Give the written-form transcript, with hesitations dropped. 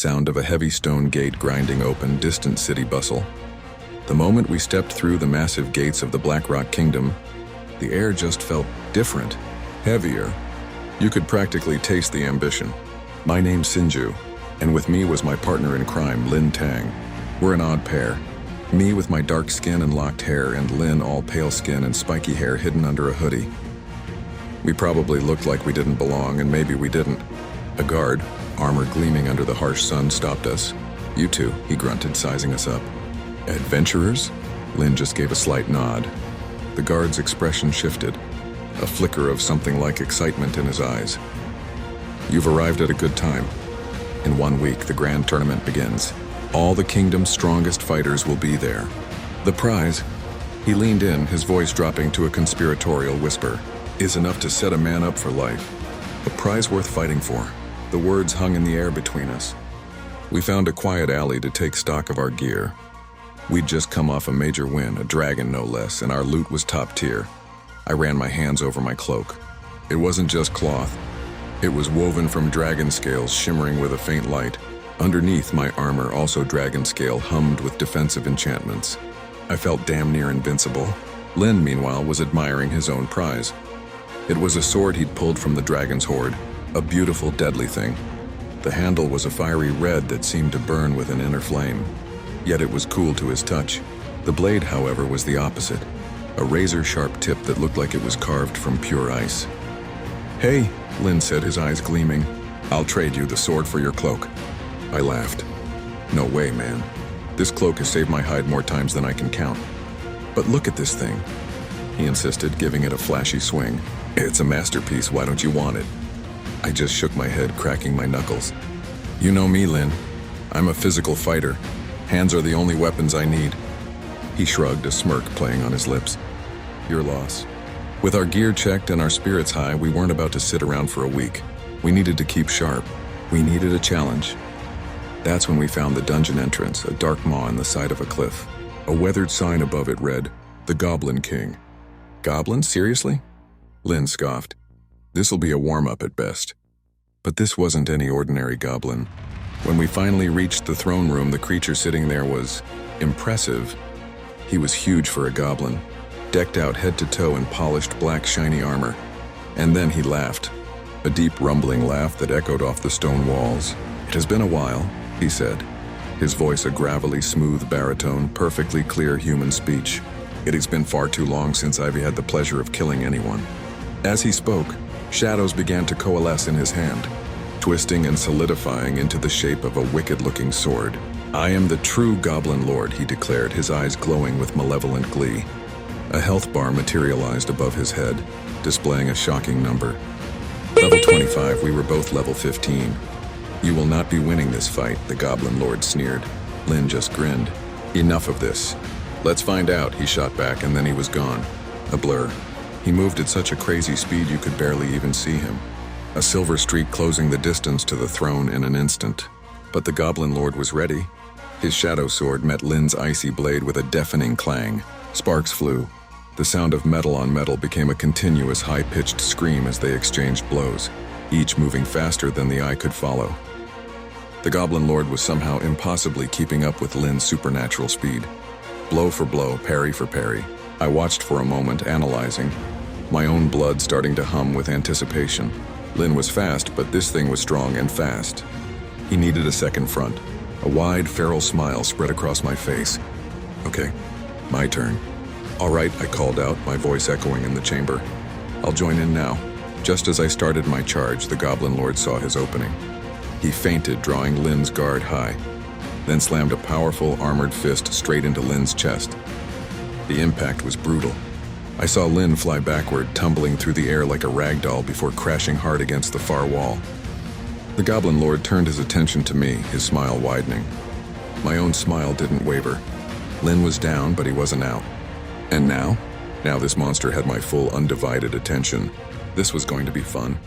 sound of a heavy stone gate grinding open, distant city bustle. The moment we stepped through the massive gates of the Blackrock Kingdom, the air just felt different, heavier. You could practically taste the ambition. My name's Sinju, and with me was my partner in crime, Lin Tang. We're an odd pair. Me with my dark skin and locked hair, and Lin all pale skin and spiky hair hidden under a hoodie. We probably looked like we didn't belong, and maybe we didn't. A guard, armor gleaming under the harsh sun, stopped us. "You two," he grunted, sizing us up. "Adventurers?" Lin just gave a slight nod. The guard's expression shifted, a flicker of something like excitement in his eyes. "You've arrived at a good time. In 1 week, the grand tournament begins. All the kingdom's strongest fighters will be there. The prize," he leaned in, his voice dropping to a conspiratorial whisper, "is enough to set a man up for life. A prize worth fighting for." The words hung in the air between us. We found a quiet alley to take stock of our gear. We'd just come off a major win, a dragon no less, and our loot was top tier. I ran my hands over my cloak. It wasn't just cloth. It was woven from dragon scales shimmering with a faint light. Underneath my armor, also dragon scale, hummed with defensive enchantments. I felt damn near invincible. Lin, meanwhile, was admiring his own prize. It was a sword he'd pulled from the dragon's hoard, a beautiful, deadly thing. The handle was a fiery red that seemed to burn with an inner flame. Yet it was cool to his touch. The blade, however, was the opposite, a razor-sharp tip that looked like it was carved from pure ice. "Hey," Lin said, his eyes gleaming, "I'll trade you the sword for your cloak." I laughed. "No way, man. This cloak has saved my hide more times than I can count." "But look at this thing," he insisted, giving it a flashy swing. "It's a masterpiece, why don't you want it?" I just shook my head, cracking my knuckles. "You know me, Lin. I'm a physical fighter. Hands are the only weapons I need." He shrugged, a smirk playing on his lips. "Your loss." With our gear checked and our spirits high, we weren't about to sit around for a week. We needed to keep sharp. We needed a challenge. That's when we found the dungeon entrance, a dark maw in the side of a cliff. A weathered sign above it read, "The Goblin King." "Goblin? Seriously?" Lin scoffed. "This'll be a warm-up at best." But this wasn't any ordinary goblin. When we finally reached the throne room, the creature sitting there was impressive. He was huge for a goblin, decked out head to toe in polished black shiny armor. And then he laughed, a deep rumbling laugh that echoed off the stone walls. "It has been a while," he said, his voice a gravelly, smooth baritone, perfectly clear human speech. "It has been far too long since I've had the pleasure of killing anyone." As he spoke, shadows began to coalesce in his hand, twisting and solidifying into the shape of a wicked-looking sword. "I am the true Goblin Lord," he declared, his eyes glowing with malevolent glee. A health bar materialized above his head, displaying a shocking number. Level 25, we were both level 15. "You will not be winning this fight," the Goblin Lord sneered. Lin just grinned. "Enough of this. Let's find out," he shot back, and then he was gone. A blur. He moved at such a crazy speed you could barely even see him. A silver streak closing the distance to the throne in an instant. But the Goblin Lord was ready. His shadow sword met Lin's icy blade with a deafening clang. Sparks flew. The sound of metal on metal became a continuous high-pitched scream as they exchanged blows, each moving faster than the eye could follow. The Goblin Lord was somehow impossibly keeping up with Lin's supernatural speed. Blow for blow, parry for parry. I watched for a moment, analyzing, my own blood starting to hum with anticipation. Lin was fast, but this thing was strong and fast. He needed a second front. A wide, feral smile spread across my face. "Okay, my turn." "All right," I called out, my voice echoing in the chamber. "I'll join in now." Just as I started my charge, the Goblin Lord saw his opening. He feinted, drawing Lin's guard high, then slammed a powerful, armored fist straight into Lin's chest. The impact was brutal. I saw Lin fly backward, tumbling through the air like a rag doll before crashing hard against the far wall. The Goblin Lord turned his attention to me, his smile widening. My own smile didn't waver. Lin was down, but he wasn't out. And now? Now this monster had my full, undivided attention. This was going to be fun.